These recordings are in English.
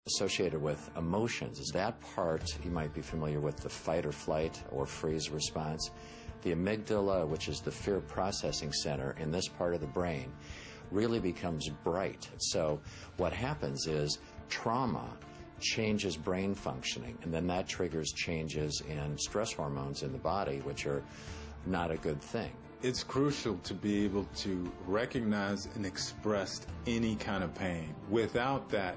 associated with emotions. Is that part, you might be familiar with the fight or flight or freeze response. The amygdala, which is the fear processing center in this part of the brain, really becomes bright. So what happens is trauma changes brain functioning, and then that triggers changes in stress hormones in the body, which are not a good thing. It's crucial to be able to recognize and express any kind of pain. Without that,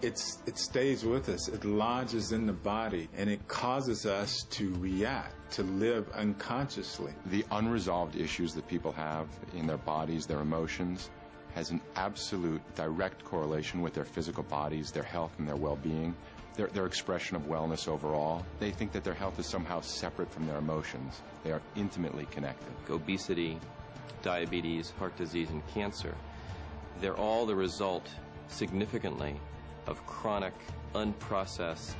it stays with us, it lodges in the body, and it causes us to react, to live unconsciously. The unresolved issues that people have in their bodies, their emotions, has an absolute direct correlation with their physical bodies, their health and their well-being, their expression of wellness overall. They think that their health is somehow separate from their emotions. They are intimately connected. Obesity, diabetes, heart disease, and cancer, they're all the result, significantly, of chronic, unprocessed,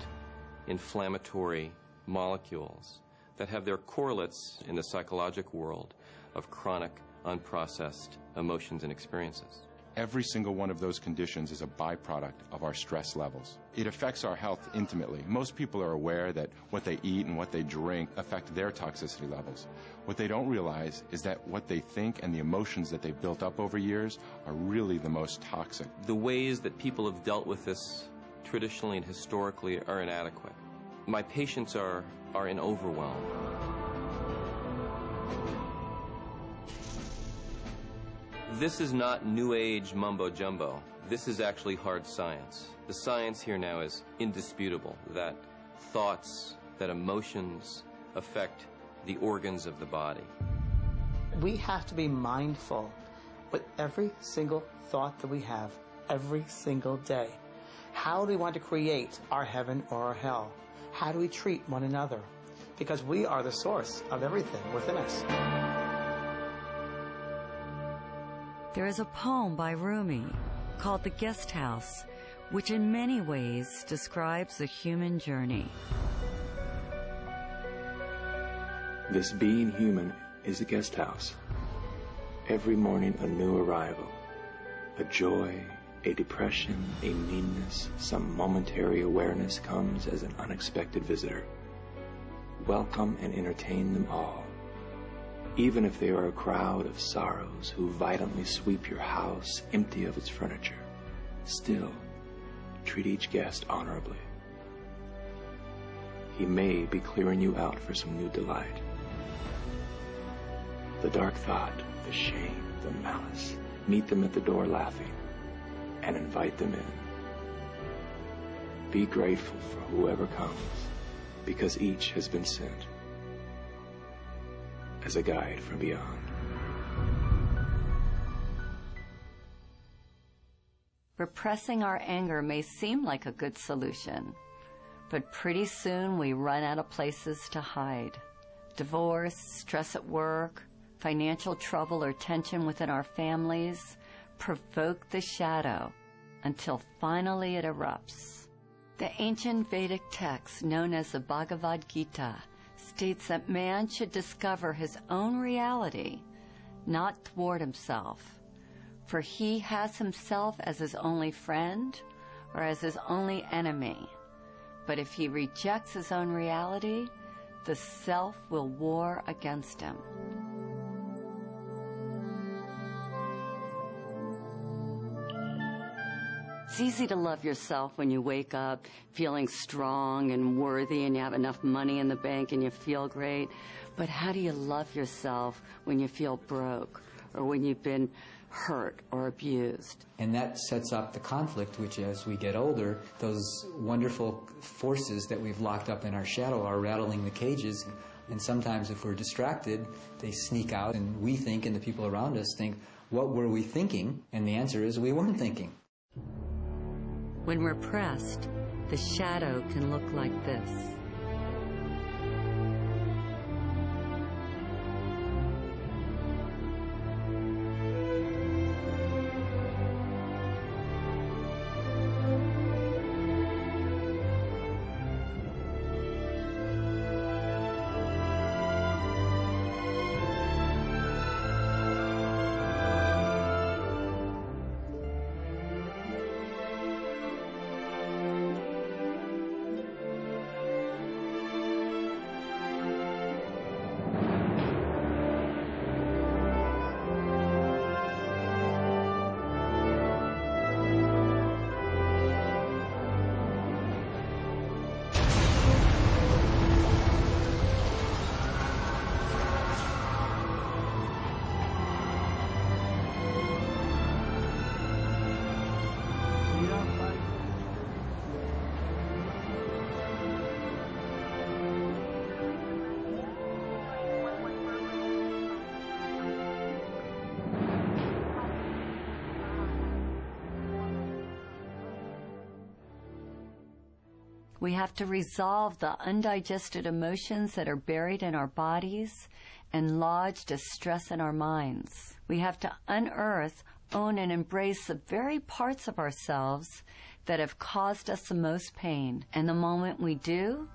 inflammatory molecules that have their correlates in the psychological world of chronic, unprocessed emotions and experiences. Every single one of those conditions is a byproduct of our stress levels. It affects our health intimately. Most people are aware that what they eat and what they drink affect their toxicity levels. What they don't realize is that what they think and the emotions that they've built up over years are really the most toxic. The ways that people have dealt with this traditionally and historically are inadequate. My patients are in overwhelm. This is not New Age mumbo-jumbo. This is actually hard science. The science here now is indisputable, that thoughts, that emotions affect the organs of the body. We have to be mindful with every single thought that we have every single day. How do we want to create our heaven or our hell? How do we treat one another? Because we are the source of everything within us. There is a poem by Rumi called The Guest House, which in many ways describes the human journey. This being human is a guest house. Every morning a new arrival, a joy, a depression, a meanness, some momentary awareness comes as an unexpected visitor. Welcome and entertain them all. Even if they are a crowd of sorrows who violently sweep your house empty of its furniture, still treat each guest honorably. He may be clearing you out for some new delight. The dark thought, the shame, the malice, meet them at the door laughing and invite them in. Be grateful for whoever comes, because each has been sent as a guide from beyond. Repressing our anger may seem like a good solution, but pretty soon we run out of places to hide. Divorce, stress at work, financial trouble or tension within our families provoke the shadow until finally it erupts. The ancient Vedic text known as the Bhagavad Gita states that man should discover his own reality, not thwart himself, for he has himself as his only friend or as his only enemy. But if he rejects his own reality, the self will war against him. It's easy to love yourself when you wake up feeling strong and worthy and you have enough money in the bank and you feel great. But how do you love yourself when you feel broke or when you've been hurt or abused? And that sets up the conflict, which as we get older, those wonderful forces that we've locked up in our shadow are rattling the cages. And sometimes if we're distracted, they sneak out and we think, and the people around us think, what were we thinking? And the answer is we weren't thinking. When we're pressed, the shadow can look like this. We have to resolve the undigested emotions that are buried in our bodies and lodged as stress in our minds. We have to unearth, own, and embrace the very parts of ourselves that have caused us the most pain. And the moment we do,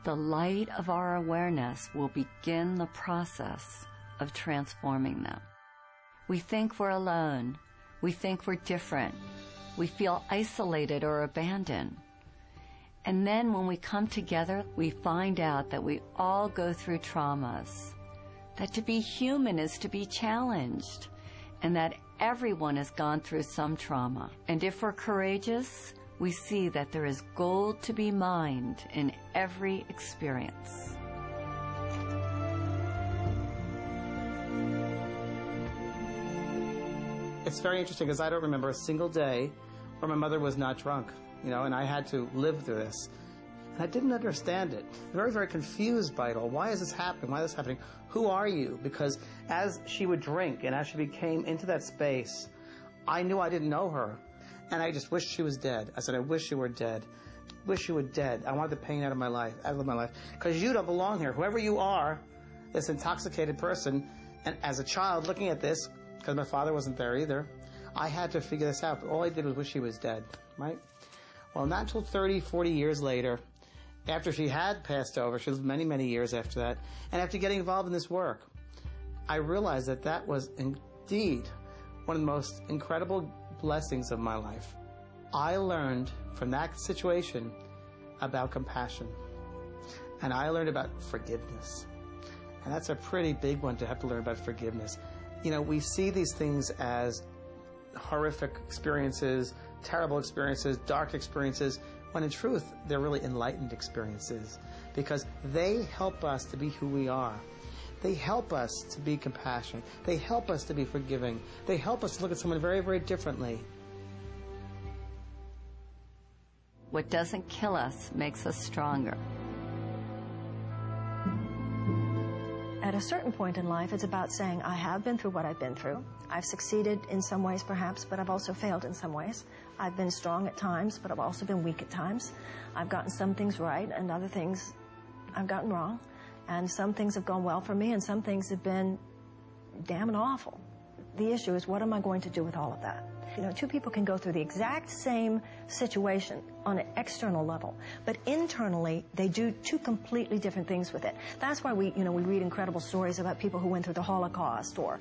the light of our awareness will begin the process of transforming them. We think we're alone. We think we're different. We feel isolated or abandoned. And then when we come together, we find out that we all go through traumas, that to be human is to be challenged, and that everyone has gone through some trauma. And if we're courageous, we see that there is gold to be mined in every experience. It's very interesting because I don't remember a single day where my mother was not drunk, and I had to live through this. And I didn't understand it. Very, very confused by it all. Why is this happening? Why is this happening? Who are you? Because as she would drink and as she became into that space, I knew I didn't know her. And I just wished she was dead. I said, I wish you were dead. Wish you were dead. I want the pain out of my life, Because you don't belong here. Whoever you are, this intoxicated person, and as a child looking at this, because my father wasn't there either, I had to figure this out. But all I did was wish she was dead, right? Well, not until 30, 40 years later, after she had passed over, she lived many, many years after that, and after getting involved in this work, I realized that that was indeed one of the most incredible blessings of my life. I learned from that situation about compassion, and I learned about forgiveness. And that's a pretty big one to have to learn about forgiveness. We see these things as horrific experiences, terrible experiences, dark experiences, when in truth, they're really enlightened experiences because they help us to be who we are. They help us to be compassionate. They help us to be forgiving. They help us to look at someone very, very differently. What doesn't kill us makes us stronger. At a certain point in life, it's about saying, I have been through what I've been through. I've succeeded in some ways, perhaps, but I've also failed in some ways. I've been strong at times, but I've also been weak at times. I've gotten some things right, and other things I've gotten wrong. And some things have gone well for me, and some things have been damn awful. The issue is, what am I going to do with all of that? Two people can go through the exact same situation on an external level, but internally they do two completely different things with it. That's why we read incredible stories about people who went through the Holocaust or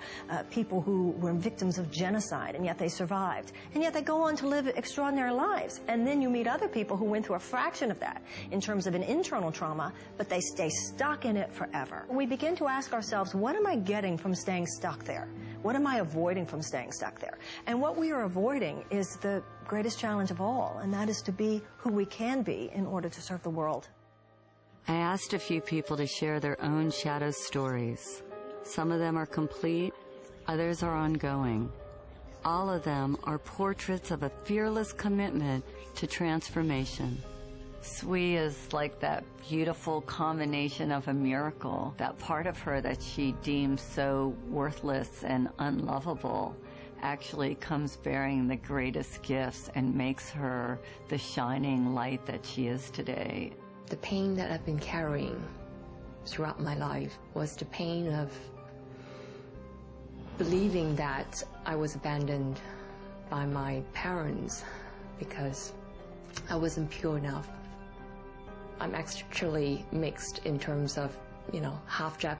people who were victims of genocide and yet they survived. And yet they go on to live extraordinary lives. And then you meet other people who went through a fraction of that in terms of an internal trauma, but they stay stuck in it forever. We begin to ask ourselves, what am I getting from staying stuck there? What am I avoiding from staying stuck there? And what we are avoiding is the greatest challenge of all, and that is to be who we can be in order to serve the world. I asked a few people to share their own shadow stories. Some of them are complete, others are ongoing. All of them are portraits of a fearless commitment to transformation. Sui is like that beautiful combination of a miracle. That part of her that she deems so worthless and unlovable actually comes bearing the greatest gifts and makes her the shining light that she is today. The pain that I've been carrying throughout my life was the pain of believing that I was abandoned by my parents because I wasn't pure enough. I'm actually mixed in terms of, half Japanese.